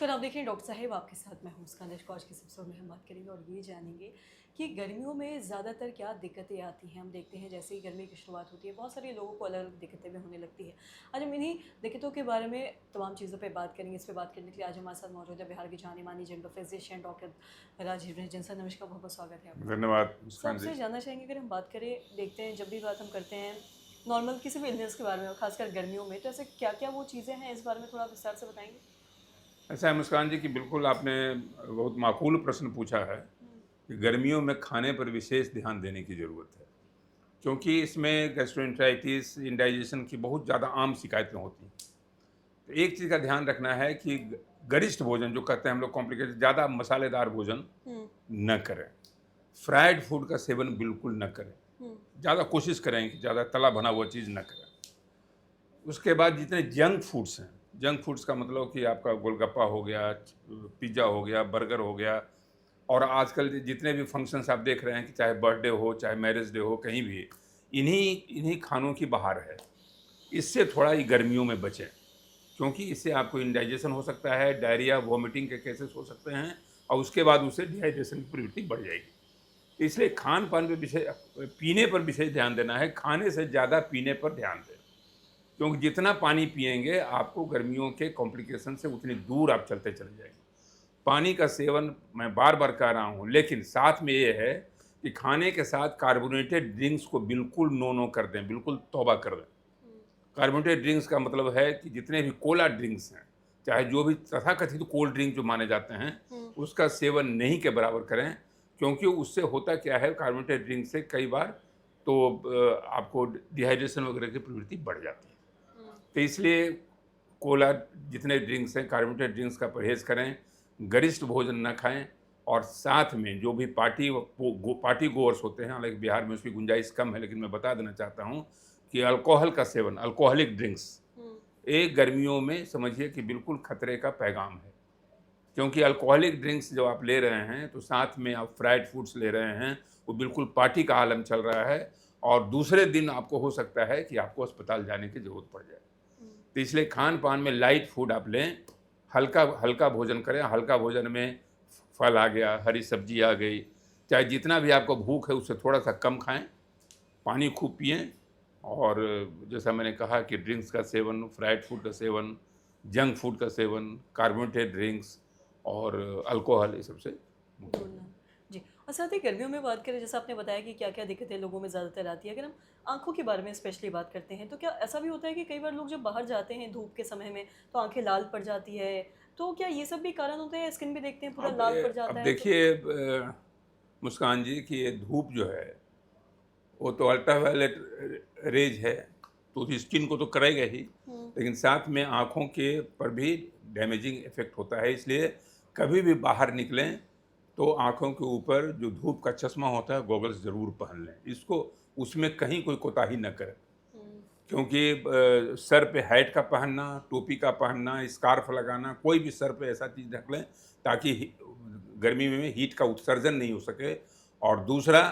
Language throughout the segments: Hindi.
नमस्कार, आप देख रहे हैं डॉक्टर साहिब, आपके साथ मैं हूं मुस्कान। आज के एपिसोड में हम बात करेंगे और ये जानेंगे कि गर्मियों में ज़्यादातर क्या दिक्कतें आती हैं। हम देखते हैं जैसे ही गर्मी की शुरुआत होती है बहुत सारे लोगों को अलग अलग दिक्कतें भी होने लगती है। आज हम इन्हीं दिक्कतों के बारे में तमाम चीज़ों पे बात करेंगे। इस पे बात करने के लिए आज हमारे साथ मौजूद है बिहार की जानी मानी general physician doctor Rajiv Ranjan sir. नमस्कार, बहुत बहुत स्वागत है आपका। धन्यवाद मुस्कान सबसे जी। जानना चाहेंगे, अगर हम बात करें, देखते हैं जब भी बात हम करते हैं नॉर्मल किसी भी इलनेस के बारे में, खासकर गर्मियों में, तो ऐसे क्या क्या वो चीज़ें हैं, इस बारे में थोड़ा विस्तार से बताएंगे। ऐसा है मुस्कान जी कि बिल्कुल आपने बहुत माकूल प्रश्न पूछा है कि गर्मियों में खाने पर विशेष ध्यान देने की ज़रूरत है, क्योंकि इसमें गैस्ट्रोएंटेराइटिस, इंडाइजेशन की बहुत ज़्यादा आम शिकायतें होती हैं। तो एक चीज़ का ध्यान रखना है कि गरिष्ठ भोजन जो कहते हैं हम लोग, कॉम्प्लिकेटेड, ज़्यादा मसालेदार भोजन न करें। फ्राइड फूड का सेवन बिल्कुल न करें। ज़्यादा कोशिश करें कि ज़्यादा तला भना हुआ चीज़ न करें। उसके बाद जितने जंक फूड्स हैं, जंक फूड्स का मतलब कि आपका गोलगप्पा हो गया, पिज़्ज़ा हो गया, बर्गर हो गया, और आजकल जितने भी फंक्शंस आप देख रहे हैं कि चाहे बर्थडे हो, चाहे मैरिज डे हो, कहीं भी इन्हीं इन्हीं खानों की बहार है। इससे थोड़ा ही गर्मियों में बचें, क्योंकि इससे आपको इंडाइजेशन हो सकता है, डायरिया, वॉमिटिंग के केसेस हो सकते हैं, और उसके बाद उससे डिहाइड्रेशन की प्रवृत्ति बढ़ जाएगी। तो इसलिए खान पान पर विशेष, पीने पर विशेष ध्यान देना है। खाने से ज़्यादा पीने पर ध्यान दें, क्योंकि जितना पानी पिएंगे आपको गर्मियों के कॉम्प्लिकेशन से उतनी दूर आप चलते चले जाएंगे। पानी का सेवन मैं बार बार कह रहा हूँ, लेकिन साथ में ये है कि खाने के साथ कार्बोनेटेड ड्रिंक्स को बिल्कुल नो कर दें, बिल्कुल तौबा कर दें। कार्बोनेटेड ड्रिंक्स का मतलब है कि जितने भी कोला ड्रिंक्स हैं, चाहे जो भी तथाकथित कोल्ड ड्रिंक जो माने जाते हैं, उसका सेवन नहीं के बराबर करें, क्योंकि उससे होता क्या है, कार्बोनेटेड ड्रिंक से कई बार तो आपको डिहाइड्रेशन वगैरह की प्रवृत्ति बढ़ जाती है। तो इसलिए कोला, जितने ड्रिंक्स हैं, कार्बोनेटेड ड्रिंक्स का परहेज़ करें, गरिष्ठ भोजन न खाएं, और साथ में जो भी पार्टी गोअर्स होते हैं, हालांकि बिहार में उसकी गुंजाइश कम है, लेकिन मैं बता देना चाहता हूं कि अल्कोहल का सेवन, अल्कोहलिक ड्रिंक्स, एक गर्मियों में समझिए कि बिल्कुल खतरे का पैगाम है। क्योंकि अल्कोहलिक ड्रिंक्स जो आप ले रहे हैं, तो साथ में आप फ्राइड फूड्स ले रहे हैं, वो बिल्कुल पार्टी का आलम चल रहा है, और दूसरे दिन आपको हो सकता है कि आपको अस्पताल जाने की ज़रूरत पड़ जाए। तो इसलिए खान पान में लाइट फूड आप लें, हल्का हल्का भोजन करें। हल्का भोजन में फल आ गया, हरी सब्जी आ गई, चाहे जितना भी आपको भूख है उससे थोड़ा सा कम खाएं, पानी खूब पिएं, और जैसा मैंने कहा कि ड्रिंक्स का सेवन, फ्राइड फूड का सेवन, जंक फूड का सेवन, कार्बोनेटेड ड्रिंक्स और अल्कोहल, ये सबसे ढूँढना। जी, और साथ ही गर्मियों में बात करें, जैसा आपने बताया कि क्या-क्या दिक्कतें लोगों में ज़्यादातर आती है। अगर हम आँखों के बारे में स्पेशली बात करते हैं, तो क्या ऐसा भी होता है कि कई बार लोग जब बाहर जाते हैं धूप के समय में, तो आँखें लाल पड़ जाती है, तो क्या ये सब भी कारण होते हैं? स्किन भी देखते हैं पूरा लाल पड़ जाता अब है तो? देखिए मुस्कान जी, कि ये धूप जो है वो तो अल्ट्रावायलेट रेज है, तो उसकी स्किन को तो करेगा ही, लेकिन साथ में आँखों के पर भी डैमेजिंग इफेक्ट होता है। इसलिए कभी भी बाहर निकलें तो आँखों के ऊपर जो धूप का चश्मा होता है, गॉगल्स ज़रूर पहन लें। इसको, उसमें कहीं कोई कोताही न करें, क्योंकि सर पे हैट का पहनना, टोपी का पहनना, स्कार्फ लगाना, कोई भी सर पे ऐसा चीज़ ढक लें ताकि गर्मी में हीट का उत्सर्जन नहीं हो सके। और दूसरा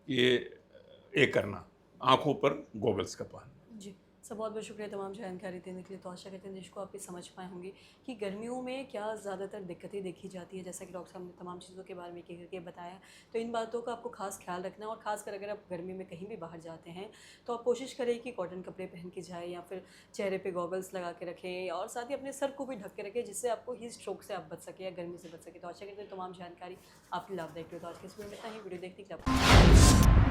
ये करना, आँखों पर गॉगल्स का पहनना। जी, सर बहुत-बहुत शुक्रिया तमाम जानकारी देने के लिए। तो आशा करते हैं जिसको आप ये समझ पाए होंगे कि गर्मियों में क्या ज़्यादातर दिक्कतें देखी जाती है। जैसा कि डॉक्टर साहब ने तमाम चीज़ों के बारे में एक-एक करके बताया, तो इन बातों का आपको खास ख्याल रखना है। और ख़ासकर अगर आप गर्मी में कहीं भी बाहर जाते हैं, तो आप कोशिश करें कि कॉटन कपड़े पहन के जाएँ या फिर चेहरे पे गॉगल्स लगा के रखें, और साथ ही अपने सर को भी ढक के रखें, जिससे आपको हीट स्ट्रोक से आप बच सकें या गर्मी से बच सकें। तो आशा करते हैं तमाम जानकारी आपके लाभदायक रही। तो आज के इस वीडियो में इतना ही। वीडियो देखने के लिए आपका